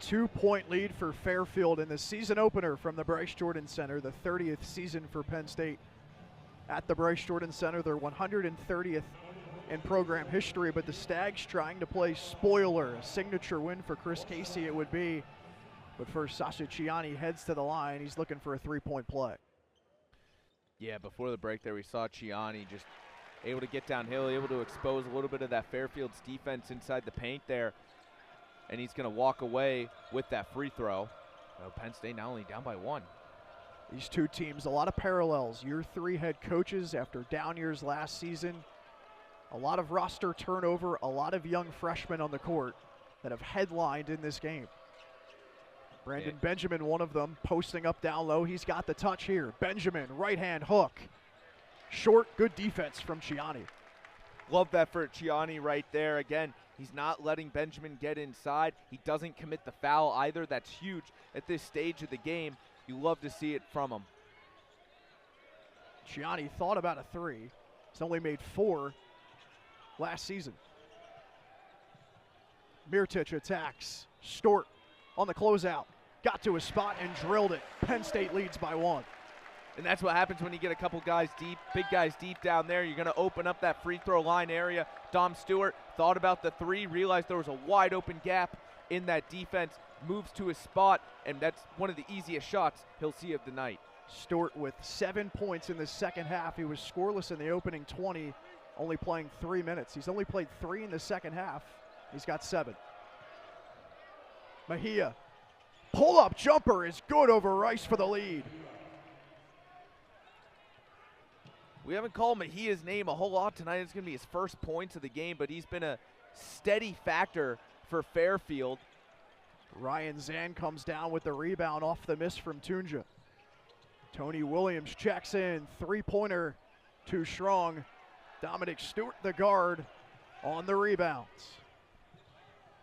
2-point lead for Fairfield in the season opener from the Bryce Jordan Center, the 30th season for Penn State at the Bryce Jordan Center, their 130th in program history. But the Stags trying to play spoiler, a signature win for Chris Casey it would be. But first, Sasha Ciani heads to the line. He's looking for a 3-point play. Yeah, before the break there, we saw Ciani just able to get downhill, able to expose a little bit of that Fairfield's defense inside the paint there. And he's going to walk away with that free throw. So Penn State not only down by 1. These two teams, a lot of parallels. Year 3 head coaches after down years last season. A lot of roster turnover, a lot of young freshmen on the court that have headlined in this game. Brandon Benjamin, one of them, posting up down low. He's got the touch here. Benjamin, right-hand hook. Short, good defense from Ciani. Love that for Ciani right there. Again, he's not letting Benjamin get inside. He doesn't commit the foul either. That's huge at this stage of the game. You love to see it from him. Ciani thought about a 3. He's only made 4 last season. Mirtich attacks. Stort on the closeout. Got to his spot and drilled it. Penn State leads by 1. And that's what happens when you get a couple guys deep, big guys deep down there. You're going to open up that free throw line area. Dom Stewart thought about the 3, realized there was a wide open gap in that defense, moves to his spot, and that's one of the easiest shots he'll see of the night. Stewart with 7 points in the second half. He was scoreless in the opening 20, only playing 3 minutes. He's only played 3 in the second half. He's got 7. Mejia, pull-up jumper is good over Rice for the lead. We haven't called Mejia's name a whole lot tonight. It's going to be his first points of the game, but he's been a steady factor for Fairfield. Ryan Zan comes down with the rebound off the miss from Tunja. Tony Williams checks in, 3-pointer, too strong. Dominic Stewart, the guard, on the rebounds.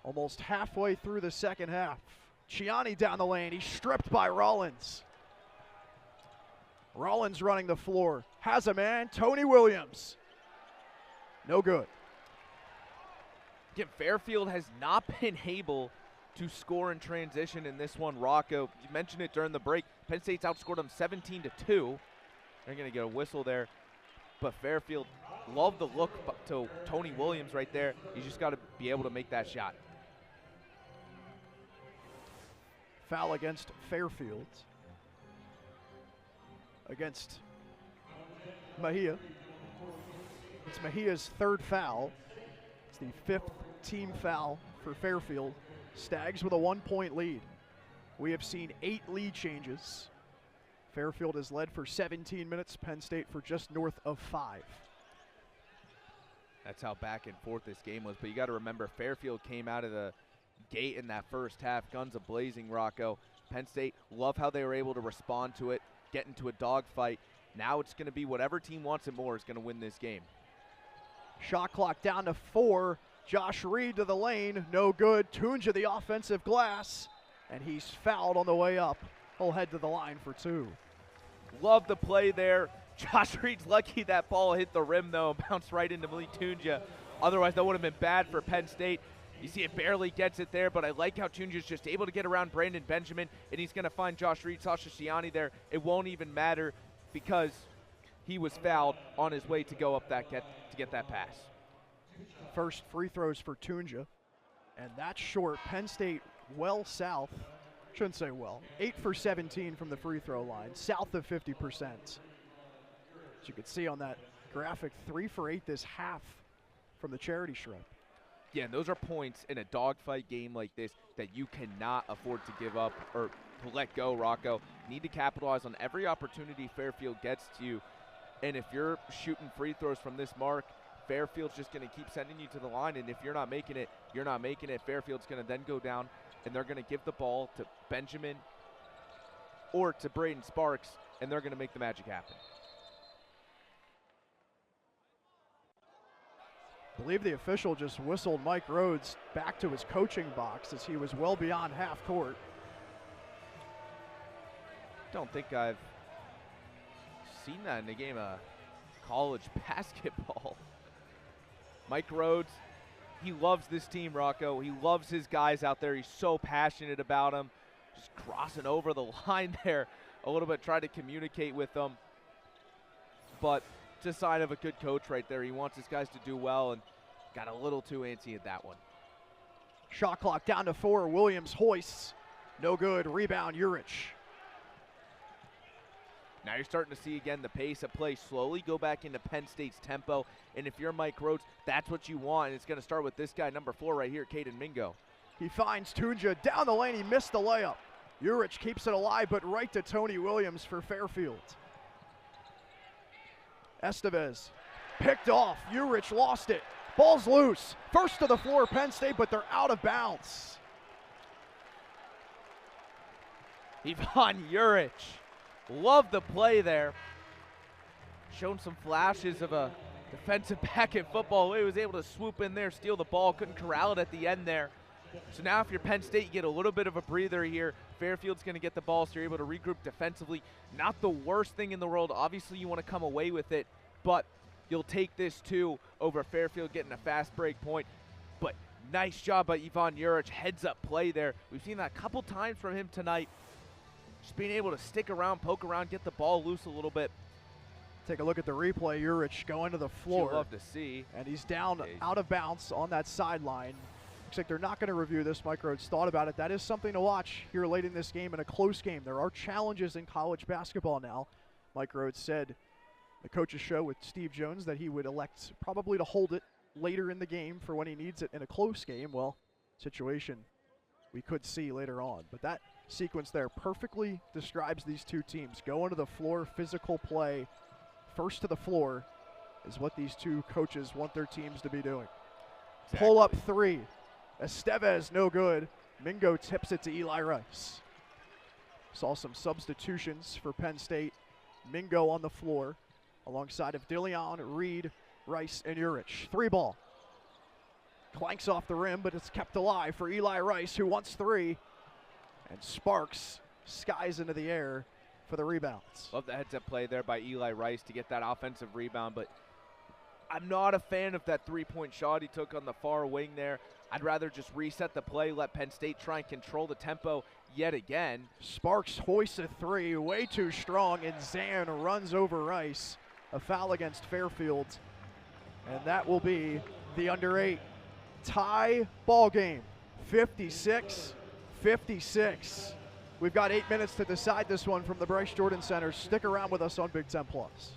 Almost halfway through the second half. Ciani down the lane, he's stripped by Rollins. Rollins running the floor, has a man, Tony Williams. No good. Again, Fairfield has not been able to score in transition in this one. Rocco, you mentioned it during the break. Penn State's outscored them 17-2. They're going to get a whistle there. But Fairfield, love the look to Tony Williams right there. You just got to be able to make that shot. Foul against Fairfield. Against Mejia. It's Mejia's 3rd foul. It's the 5th team foul for Fairfield. Stags with a 1-point lead. We have seen 8 lead changes. Fairfield has led for 17 minutes, Penn State for just north of 5. That's how back and forth this game was. But you got to remember, Fairfield came out of the gate in that first half, guns a-blazing, Rocco. Penn State, love how they were able to respond to it, get into a dogfight. Now it's going to be whatever team wants it more is going to win this game. Shot clock down to 4. Josh Reed to the lane, no good. Tunja the offensive glass, and he's fouled on the way up. He'll head to the line for 2. Love the play there. Josh Reed's lucky that ball hit the rim, though, and bounced right into Malik Tunja. Otherwise, that would have been bad for Penn State. You see it barely gets it there, but I like how Tunja's just able to get around Brandon Benjamin, and he's going to find Josh Reed, Sasha Ciani there. It won't even matter because he was fouled on his way to go up that to get that pass. First free throws for Tunja, and that's short. Penn State well south. Shouldn't say well. 8 for 17 from the free throw line, south of 50%. As you can see on that graphic, 3 for 8 this half from the charity stripe. Yeah, and those are points in a dogfight game like this that you cannot afford to give up or to let go, Rocco. You need to capitalize on every opportunity Fairfield gets to you. And if you're shooting free throws from this mark, Fairfield's just going to keep sending you to the line. And if you're not making it, you're not making it. Fairfield's going to then go down, and they're going to give the ball to Benjamin or to Braden Sparks, and they're going to make the magic happen. I believe the official just whistled Mike Rhodes back to his coaching box as he was well beyond half court. Don't think I've seen that in a game of college basketball. Mike Rhodes he loves this team, Rocco. He loves his guys out there. He's so passionate about them. Just crossing over the line there a little bit, trying to communicate with them. But it's a sign of a good coach right there. He wants his guys to do well and got a little too antsy at that one. Shot clock down to 4. Williams hoists. No good. Rebound, Urich. Now you're starting to see again the pace of play slowly go back into Penn State's tempo. And if you're Mike Rhodes, that's what you want. And it's going to start with this guy, number 4 right here, Caden Mingo. He finds Tunja down the lane. He missed the layup. Urich keeps it alive, but right to Tony Williams for Fairfield. Estevez picked off. Urich lost it. Ball's loose. First to the floor, Penn State, but they're out of bounds. Ivan Urich. Love the play there. Shown some flashes of a defensive back in football. He was able to swoop in there, steal the ball, couldn't corral it at the end there. So now if you're Penn State, you get a little bit of a breather here. Fairfield's going to get the ball, so you're able to regroup defensively. Not the worst thing in the world. Obviously, you want to come away with it, but you'll take this too over Fairfield getting a fast break point. But nice job by Ivan Urich. Heads up play there. We've seen that a couple times from him tonight. Just being able to stick around, poke around, get the ball loose a little bit. Take a look at the replay. Urich going to the floor. You'd love to see. And he's down out of bounds on that sideline. Looks like they're not going to review this. Mike Rhodes thought about it. That is something to watch here late in this game, in a close game. There are challenges in college basketball now. Mike Rhodes said the coach's show with Steve Jones that he would elect probably to hold it later in the game for when he needs it in a close game. Well, situation we could see later on. But that sequence there perfectly describes these two teams. Going to the floor, physical play, first to the floor is what these two coaches want their teams to be doing. Exactly. Pull up 3. Estevez, no good. Mingo tips it to Eli Rice. Saw some substitutions for Penn State. Mingo on the floor alongside of DeLeon, Reed, Rice, and Urich. 3 ball. Clanks off the rim, but it's kept alive for Eli Rice, who wants 3. And Sparks skies into the air for the rebounds. Love the heads-up play there by Eli Rice to get that offensive rebound, but I'm not a fan of that 3-point shot he took on the far wing there. I'd rather just reset the play, let Penn State try and control the tempo yet again. Sparks hoists a 3, way too strong, and Zan runs over Rice. A foul against Fairfield, and that will be the under 8 tie ball game, 56-56. We've got 8 minutes to decide this one from the Bryce Jordan Center. Stick around with us on Big Ten Plus.